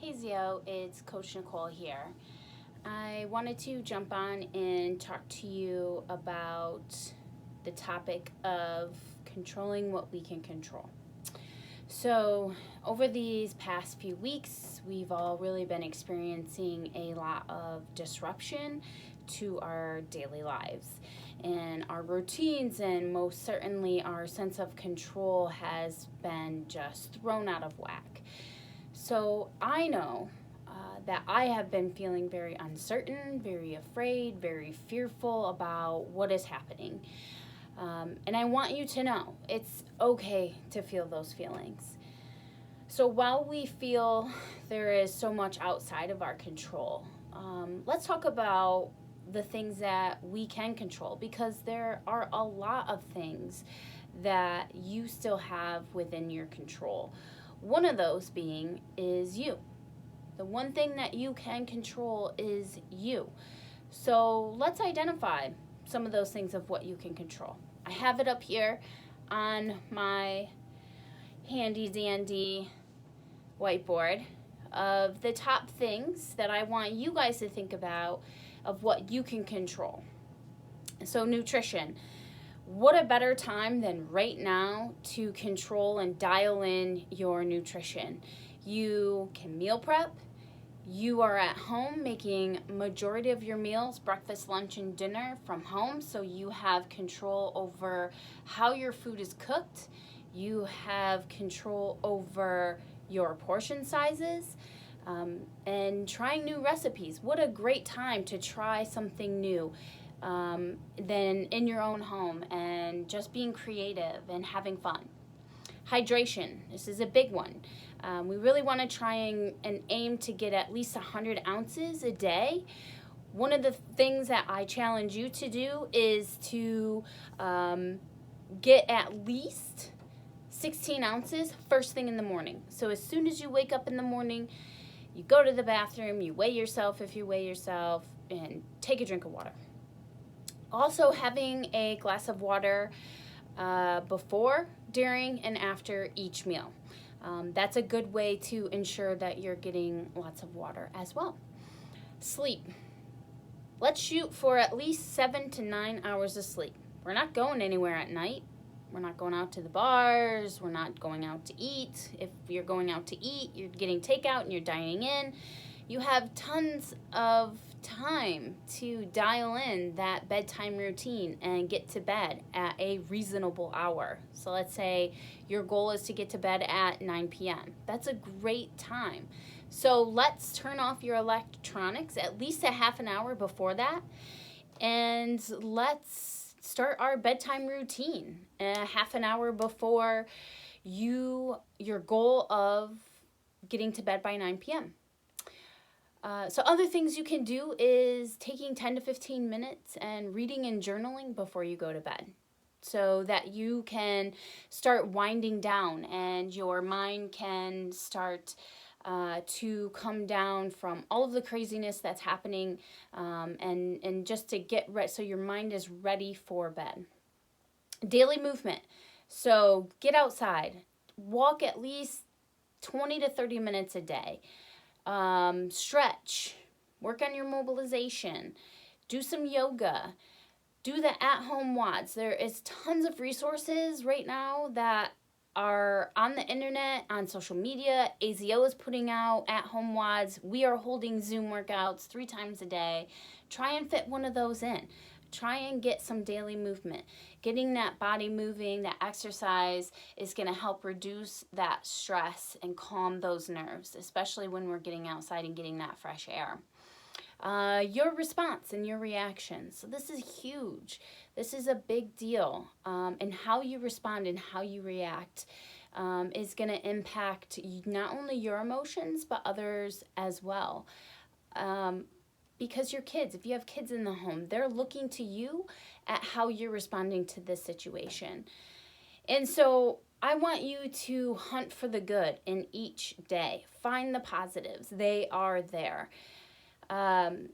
AZO, it's Coach Nicole here. I wanted to jump on and talk to you about the topic of controlling what we can control. So, over these past few weeks, we've all really been experiencing a lot of disruption to our daily lives. And our routines, and most certainly our sense of control, has been just thrown out of whack. So I know that I have been feeling very uncertain, very afraid, very fearful about what is happening. And I want you to know it's okay to feel those feelings. So while we feel there is so much outside of our control, let's talk about the things that we can control, because there are a lot of things that you still have within your control. One of those being is you. The one thing that you can control is you. So let's identify some of those things of what you can control. I have it up here on my handy dandy whiteboard of the top things that I want you guys to think about of what you can control. So nutrition. What a better time than right now to control and dial in your nutrition. You can meal prep. You are at home making majority of your meals, breakfast, lunch, and dinner from home, so you have control over how your food is cooked. You have control over your portion sizes. And trying new recipes. What a great time to try something new than in your own home, and just being creative and having fun. Hydration, this is a big one. We really want to try and aim to get at least 100 ounces a day. One of the things that I challenge you to do is to get at least 16 ounces first thing in the morning. So as soon as you wake up in the morning, you go to the bathroom, you weigh yourself if you weigh yourself, and take a drink of water. Also, having a glass of water before, during, and after each meal. That's a good way to ensure that you're getting lots of water as well. Sleep. Let's shoot for at least 7 to 9 hours of sleep. We're not going anywhere at night. We're not going out to the bars. We're not going out to eat. If you're going out to eat, you're getting takeout and you're dining in. You have tons of time to dial in that bedtime routine and get to bed at a reasonable hour. So let's say your goal is to get to bed at 9 p.m. That's a great time. So let's turn off your electronics at least a half an hour before that, and let's start our bedtime routine a half an hour before your goal of getting to bed by 9 p.m. So other things you can do is taking 10 to 15 minutes and reading and journaling before you go to bed, so that you can start winding down and your mind can start to come down from all of the craziness that's happening, and just to get ready, so your mind is ready for bed. Daily movement. So get outside, walk at least 20 to 30 minutes a day. Stretch, work on your mobilization, do some yoga, do the at-home WODs. There is tons of resources right now that are on the internet, on social media. AZO is putting out at-home WODs. We are holding Zoom workouts 3 times a day. Try and fit one of those in. Try and get some daily movement. Getting that body moving, that exercise, is going to help reduce that stress and calm those nerves, especially when we're getting outside and getting that fresh air. Your response and your reaction. So this is huge. This is a big deal. And how you respond and how you react is going to impact not only your emotions, but others as well. Because your kids, if you have kids in the home, they're looking to you at how you're responding to this situation. And so I want you to hunt for the good in each day. Find the positives. They are there.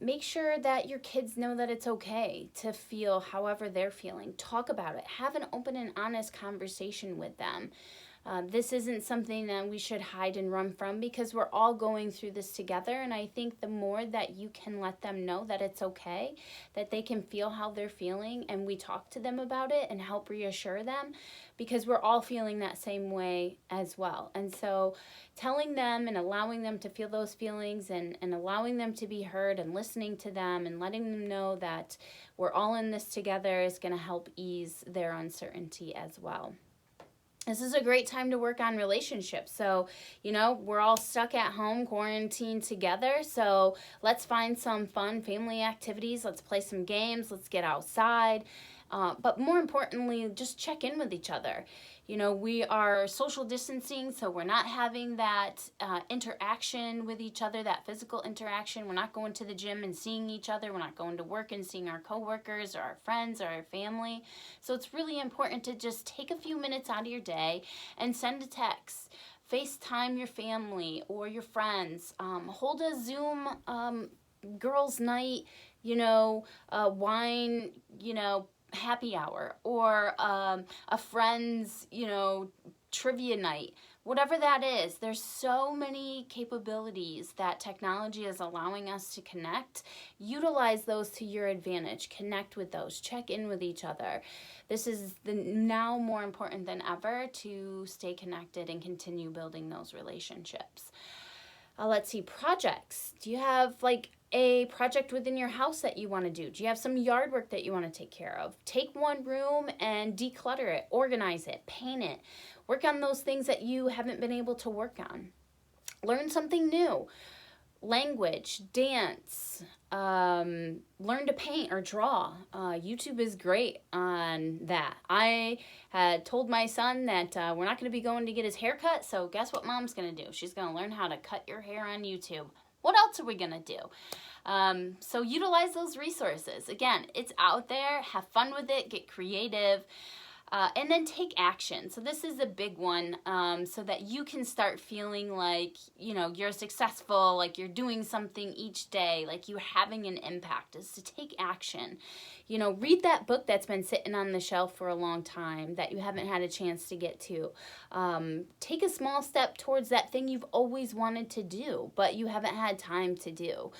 Make sure that your kids know that it's okay to feel however they're feeling. Talk about it. Have an open and honest conversation with them. This isn't something that we should hide and run from, because we're all going through this together. And I think the more that you can let them know that it's okay, that they can feel how they're feeling, and we talk to them about it and help reassure them, because we're all feeling that same way as well. And so telling them and allowing them to feel those feelings, and allowing them to be heard, and listening to them and letting them know that we're all in this together is going to help ease their uncertainty as well. This is a great time to work on relationships. So, we're all stuck at home, quarantined together. So let's find some fun family activities. Let's play some games. Let's get outside. But more importantly, just check in with each other. We are social distancing, so we're not having that interaction with each other, that physical interaction. We're not going to the gym and seeing each other. We're not going to work and seeing our coworkers or our friends or our family. So it's really important to just take a few minutes out of your day and send a text. FaceTime your family or your friends. Hold a Zoom girls' night, wine, happy hour, or a friend's, trivia night. Whatever that is, there's so many capabilities that technology is allowing us to connect. Utilize those to your advantage. Connect with those. Check in with each other. This is now more important than ever to stay connected and continue building those relationships. Let's see, projects. Do you have a project within your house that you want to do? Do you have some yard work that you want to take care of? Take one room and declutter it, organize it, paint it. Work on those things that you haven't been able to work on. Learn something new. Language, dance, learn to paint or draw. YouTube is great on that. I had told my son that we're not going to be going to get his hair cut, so guess what mom's going to do? She's going to learn how to cut your hair on YouTube. What else are we going to do? So utilize those resources. Again, it's out there. Have fun with it. Get creative. And then take action. So this is a big one, so that you can start feeling like, you're successful, like you're doing something each day, like you're having an impact, is to take action. Read that book that's been sitting on the shelf for a long time that you haven't had a chance to get to. Take a small step towards that thing you've always wanted to do, but you haven't had time to do.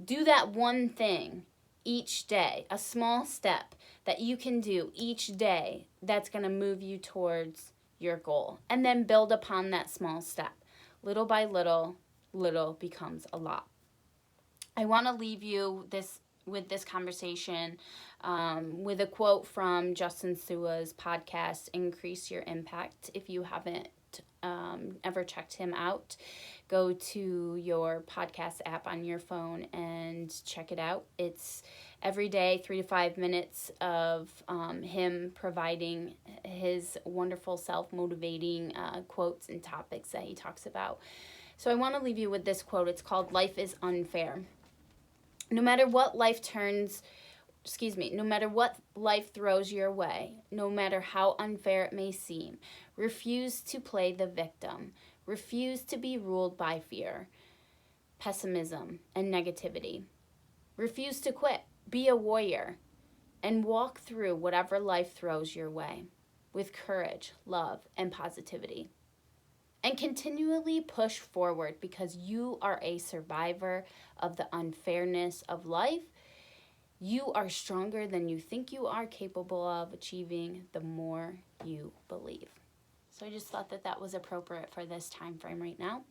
Do that one thing each day, a small step that you can do each day that's going to move you towards your goal. And then build upon that small step. Little by little, little becomes a lot. I want to leave you with this conversation with a quote from Justin Sua's podcast, Increase Your Impact. If you haven't ever checked him out, go to your podcast app on your phone and check it out. It's every day, 3 to 5 minutes of him providing his wonderful self-motivating quotes and topics that he talks about. So I want to leave you with this quote. It's called "Life is Unfair." No matter what life throws your way, no matter how unfair it may seem, refuse to play the victim. Refuse to be ruled by fear, pessimism, and negativity. Refuse to quit. Be a warrior and walk through whatever life throws your way with courage, love, and positivity. And continually push forward, because you are a survivor of the unfairness of life. You are stronger than you think you are capable of achieving the more you believe. So I just thought that was appropriate for this time frame right now.